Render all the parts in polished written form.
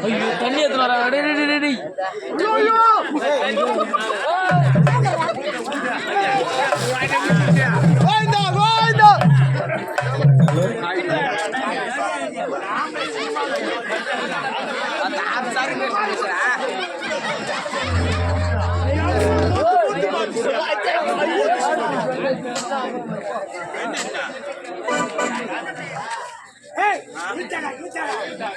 ஐயோ தண்ணி ஏத்துறாரா டேய் ஐயோ வாய்டா வாய்டா நான் சாரி பேசுறேன் ஏய் விட்டடா விட்டடா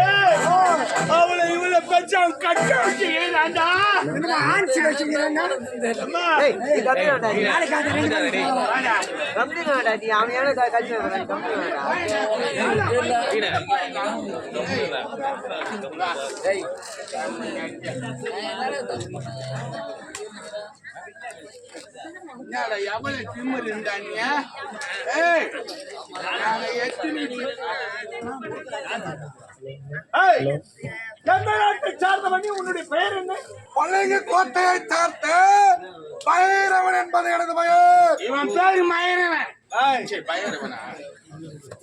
ஏய் அவளை இவளை பச்சான் கட்ட வச்சுக்கிறான்டா என்னமா ஆன்சி வச்சுக்கிறான்டா அம்மா ஏய் நீ கம்மி வேண்டாம் நாளைக்கு அது ரெண்டு கம்மி வேண்டாம் நீ அவனையான கட்சி வேண்டாம் கம்மி வேண்டாம் ஏய் என்னடா எவ்வளவு திமிரு இருந்தானியா ஏய் நாங்க எத்தனை ஏய் எந்த நாட்டை சார்ந்தவன் உன்னுடைய பெயர் என்ன பழைய கோட்டையை சார்ந்த பைரவன் என்பது எனது பெயர் இவன் பேரு மயிரவன் சரி பைரவனா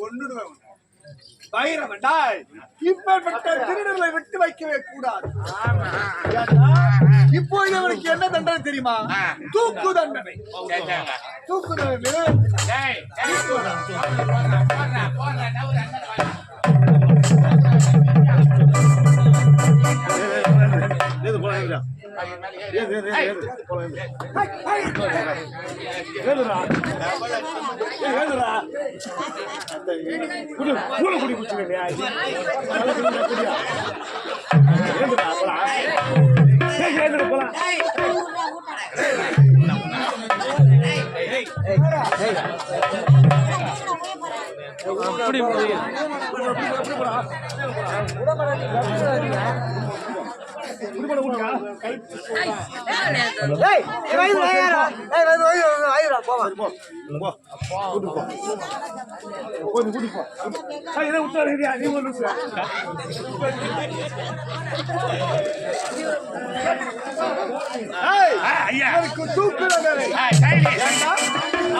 கொன்னுடுவேன் பைரவன் டாய் இப்பேற்பட்ட திருடர்களை விட்டு வைக்கவே கூடாது இப்போ இவனுக்கு என்ன தண்டனை தெரியுமா தூக்கு தண்டனை தூக்கு தண்டனை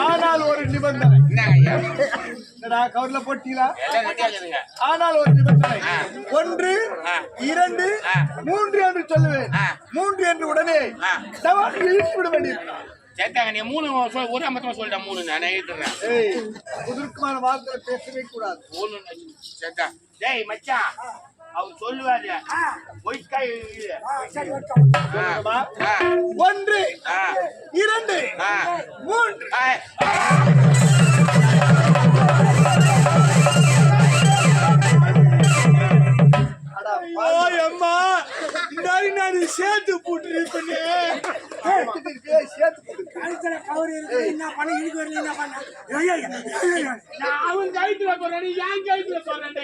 ஆனால் ஒரு நிபந்தனை கவர்ல போட்டீங்களா ஆனால் ஒரு நிபந்தனை 1 2 3 என்று சொல்லுவேன் 3 என்று உடனே இழுத்து விட வேண்டியிருக்கிறார் சேத்தாங்க நீ 3 ஒரு அமத்தமா சொல்லிட்டா 3 நான் எழுதுறேன் ஏய் புதுக்குமான வார்த்தை பேசவே கூடாது 3 சேத்தா டேய் மச்சான் அவர் சொல்லுவாரு ஒயிட்காய் சரி 1 2 3 அம்மா நான் சேர்த்து போட்டு அவன் கைத்துல போறேன் என் கைத்துல போறேன்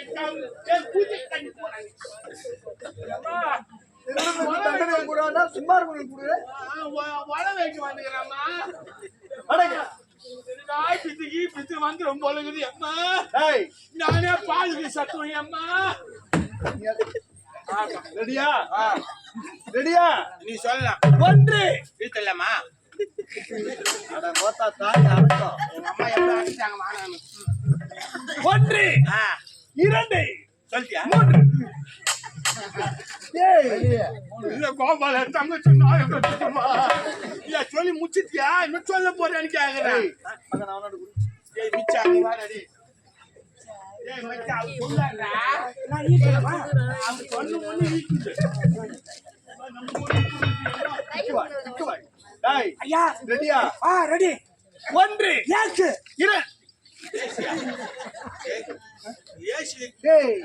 சும்மா வள வைக்க வந்துக்கிறாம்மா பித்து வந்துடும் போலகுது அம்மா நானே பாலுக்கு சத்துவேன் அம்மா ரெடியா ரெடியா நீ சொல்லலாம் 1 வீட்டலாமா அட மோத்தா தாய் அடக்கம் எங்க அம்மா எப்படி அடிச்சாங்க மானானு 1 2 சொல்லியா 3 ஏய் இல்ல கோபால தங்கச்சி நாய் கட்டுமா இல்ல சொல்லி முச்சிட்டியா இன்னும் சொல்ல போறேன்னு கேக்குறேன் மகன் அவனோட ஏய் மிச்சா நீ வாடா ஏய் மச்சா சொல்லாடா நான் ஈக்குறேன் அவன் சொன்ன ஒண்ணு ஈக்குது டேய் ஐயா ரெடியா ரெடி 1 யாக்கு இரு ஏசி டேய்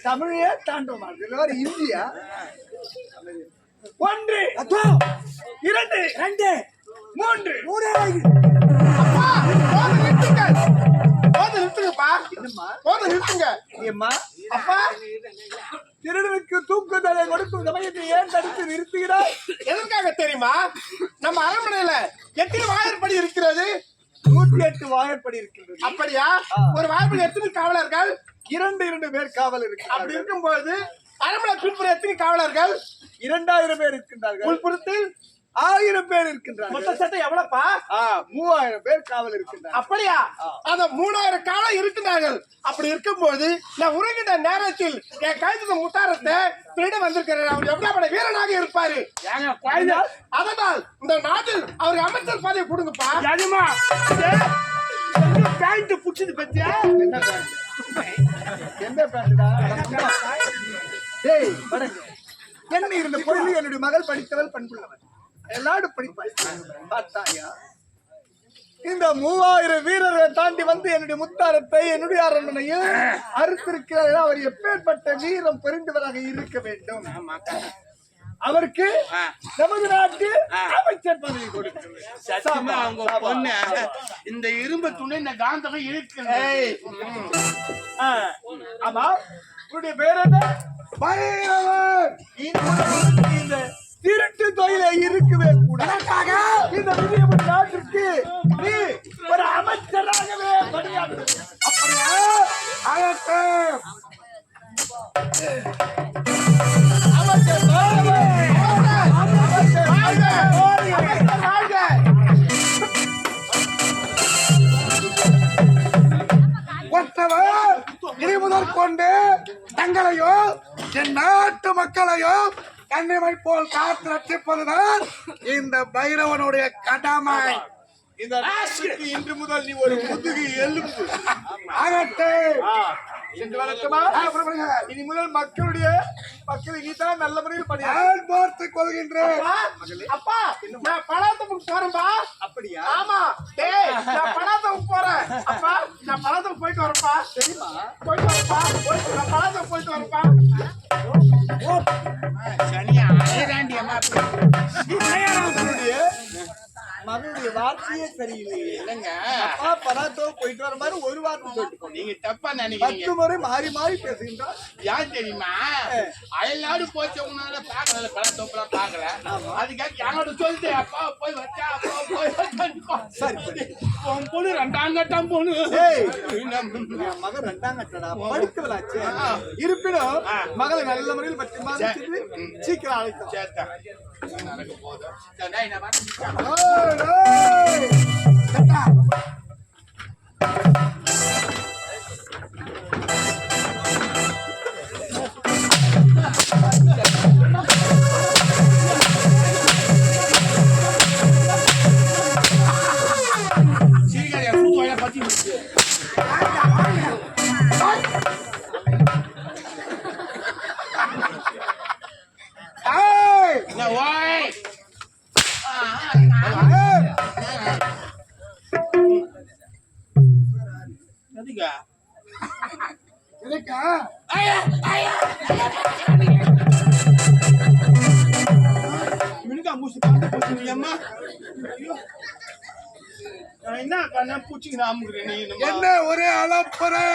தமிழே தாண்டோமா இதுல இந்தியா 1 அதோ 2 3 அப்பா போது நிறுத்துங்கப்பா என்னம்மா போது நிறுத்துங்க ஏம்மா அப்பா திருடனுக்கு தூக்கு தண்டனை கொடுக்கும் சமயத்தை ஏன் தடுத்து நிறுத்துகிறாய் எதற்காக தெரியுமா நம்ம அரண்மனையில எத்தனை வாயற்படி இருக்கிறது 108 வாயற்படி இருக்கிறது அப்படியா ஒரு வாயற்படி எத்தனை காவலர்கள் 2 பேர் காவல் இருக்கு அப்படி இருக்கும்போது அரண்மனை பின்புற எத்தனை காவலர்கள் 2000 பேர் இருக்கின்றார்கள் உள்புறத்தில் 1000 பேர் இருக்கின்றார்கள். மொத்த சட்டை எவ்வளவுப்பா? 3000 பேர் காவல் இருக்கின்றார்கள். அப்படியா? அந்த 3000 காலம் இருக்கின்றார்கள். அப்படி இருக்கும்போது நான் உறங்கிட்ட நேரத்தில் என் கைது முத்தாரத்தை திருட வந்திருக்கிறேன். அவர் எவ்வளவு வீரனாக இருப்பாரு. அதனால் இந்த நாட்டில் அவருக்கு அமைச்சர் பதவி கொடுங்கப்பா. பேண்ட் புடிச்சது பத்தியா? என்ன பேண்டா? என்ன இருந்த பொழுது என்னுடைய மகள் படித்தவள் பண்புள்ளவள் எல்லாரும் படிப்பாள். பார்த்தாயா இந்த 3000 வீரர்கள் தாண்டி வந்து என்னுடைய முத்தாரத்தை என்னுடைய அரண்மனையில் அறுத்திருக்கிறார். அவர் எப்பேற்பட்ட வீரம் பெருந்தவராக இருக்க வேண்டும். அவருக்கு நமது நாட்டு அமைச்சர் பதவி கொடுக்கிறது. சத்தியமா அவங்க பொண்ணு இந்த இரும்பு துணை இந்த காந்தகம் இருக்கு. ஆமா உன்னுடைய பேர் என்ன? பைரவர். இந்த திருட்டு தொழிலை இருக்கவே கூடாது. இந்த விஜயபுரி நாட்டிற்கு நீ ஒரு அமைச்சராகவே பணியாற்ற. அப்படியா? அமைச்சர் இனி முதல் கொண்டு தங்களையோ என் நாட்டு மக்களையோ கண்ணிமை போல் காத்து ரட்சிப்பதுதான் இந்த பைரவனுடைய கடமை. இந்த நாட்டுக்கு இன்று முதல் நீ ஒரு முதுகு எலும்பு ஆகட்டே. இனி முதல் மக்கள் இனிதான் நல்ல முறையில் பணியாற்ற பார்த்துக் கொள்கின்றேன். அப்பா நான் பலாத்தமுக்கு போறேன்பா. அப்படியா? ஆமா. டேய் நான் பலாத்தமுக்கு போறேன். அப்பா நான் பலாத்தமுக்கு போயிட்டு வரேன்பா. சரிமா? போயிட்டு வரேன்பா. நான் பலாத்தமுக்கு போயிட்டு வரேன்பா. சனியா ஐராண்டி அம்மா மகளுடைய வார்த்தையே சரியில்லையே. இல்லைங்க அப்பா பலாத்தோ போயிட்டு வர மாதிரி ஒரு வார்த்தை சொல்லிட்டு நீங்க தப்பா நினைக்கிறீங்க. 10 முறை மாறி மாறி பேசுகின்றார். யார் தெரியுமா? அயல்நாடு போச்சவங்கனால பாக்கல பழத்தோப்பெல்லாம் பாக்கல. அதுக்காக யாரோட சொல்லிட்டு அப்பா போய் வச்சா அப்பா போய் சரி உன் பொண்ணு 2ஆம் கட்டம் பொண்ணு. மகன் 2ஆம் கட்டடா படிக்கலாச்சு. இருப்பினும் மகளை நல்ல முறையில் பற்றி சீக்கிரம் அழைத்தோம். சேர்த்தேன் நடக்க போதும். சீக்கிரம் கூட்டு பத்தி என்ன ஒரே அளப்பறை.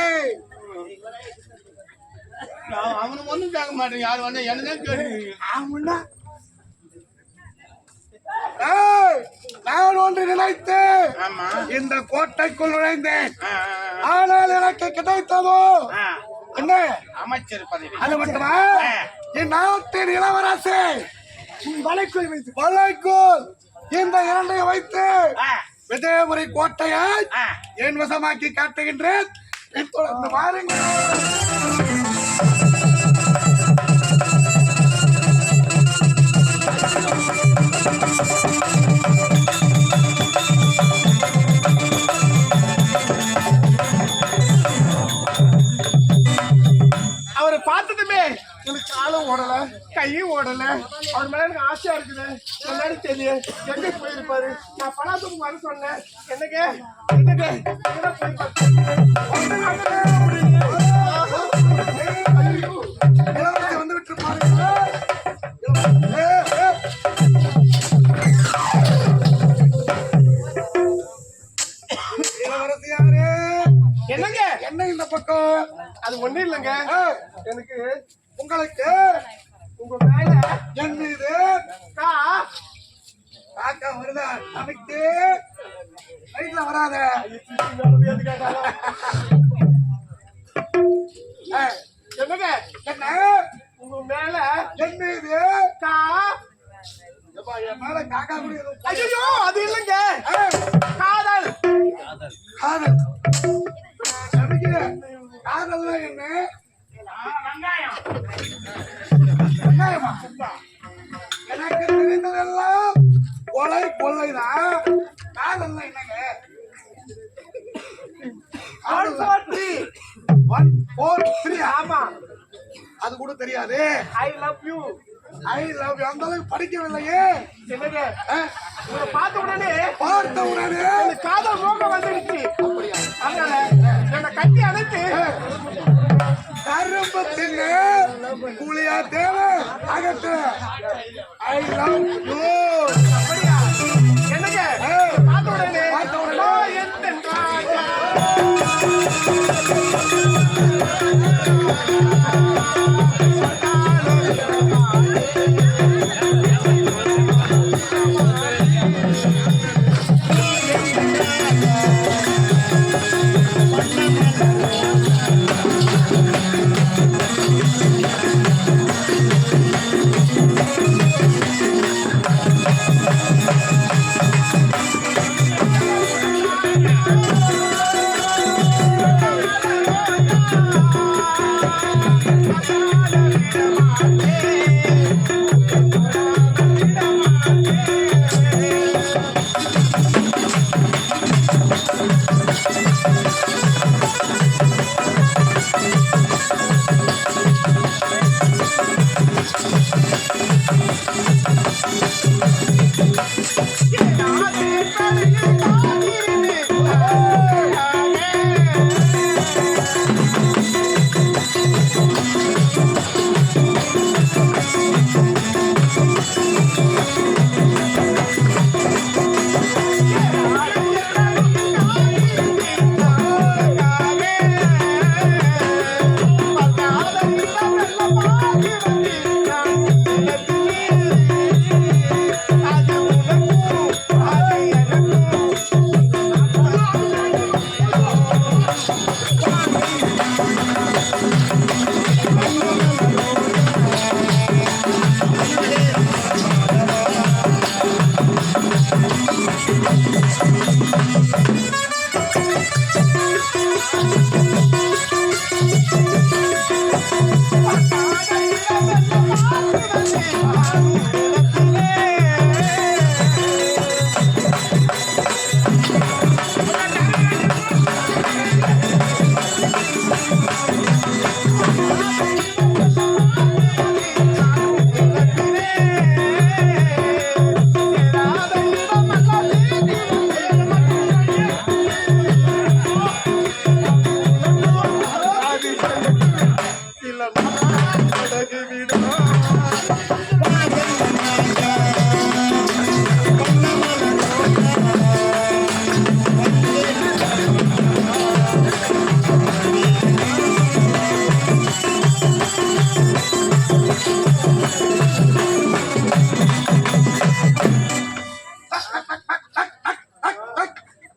அவனு ஒண்ணும் கேட்க மாட்டேன். யாரு வந்தா என்னதான் கேட்டு நான் ஒன்று நினைத்து இந்த கோட்டைக்குள் நுழைந்தேன். ஆனால் எனக்கு கிடைத்ததோ என்ன? அமைச்சர் பதவி. அது மட்டுமா என் நாட்டின் இளவரசே வலைக்குள் இந்த 2ஐ வைத்து விஜயபுரி கோட்டையை என் வசமாக்கி காட்டுகின்றேன். தொடர்ந்து வாருங்கள். அவரை பார்த்ததுமே எனக்கு காலம் ஓடல கையும் ஓடல. அவர் மேல எனக்கு ஆசையா இருக்குது. என்னன்னு தெரியும் எங்க போயிருப்பாரு. நான் பலாத்துக்கு வர சொன்னேன். என்னங்க வந்து விட்டு பாருங்க. இளவரசியாரே என்னங்க என்ன இந்த பக்கம்? அது ஒண்ணு இல்லைங்க. எனக்கு உங்களுக்கு உங்க மேல என்ன இது காக்கா வருதா? நமக்கு வயிற்றுல வராத. என்னங்க என்ன உங்க மேல என்ன இது என் மேல காக்கா கூட ஐயோ அது இல்லைங்க காதல் காதல் காதல்னா என்ன வெங்காயம் வெங்காயமா எனக்கு தெரிந்ததெல்லாம் கொலை கொள்ளைதான் காதல்னா என்னங்க 1 4 3 ஆமா அது கூட தெரியாது ஐ லவ் யூ அந்த அளவுக்கு படிக்கவில்லையே என்னங்க உங்களை பார்த்த உடனே எனக்கு காதல் மோகம் வந்துடுச்சு அப்படியா அதனால என்னை கட்டி அணைத்து கரும்பு தின்னு கூலியா தேவை அகத்து ஐ லவ் யூ அப்படியா என்னங்க பார்த்த உடனே எந்த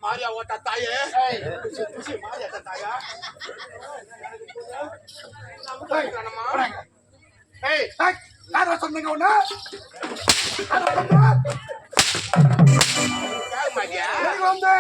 மாரியா ஓட்ட தாயே மாரியா தாயா யாரா சொன்னீங்க ஒண்ணு மாரியா வந்து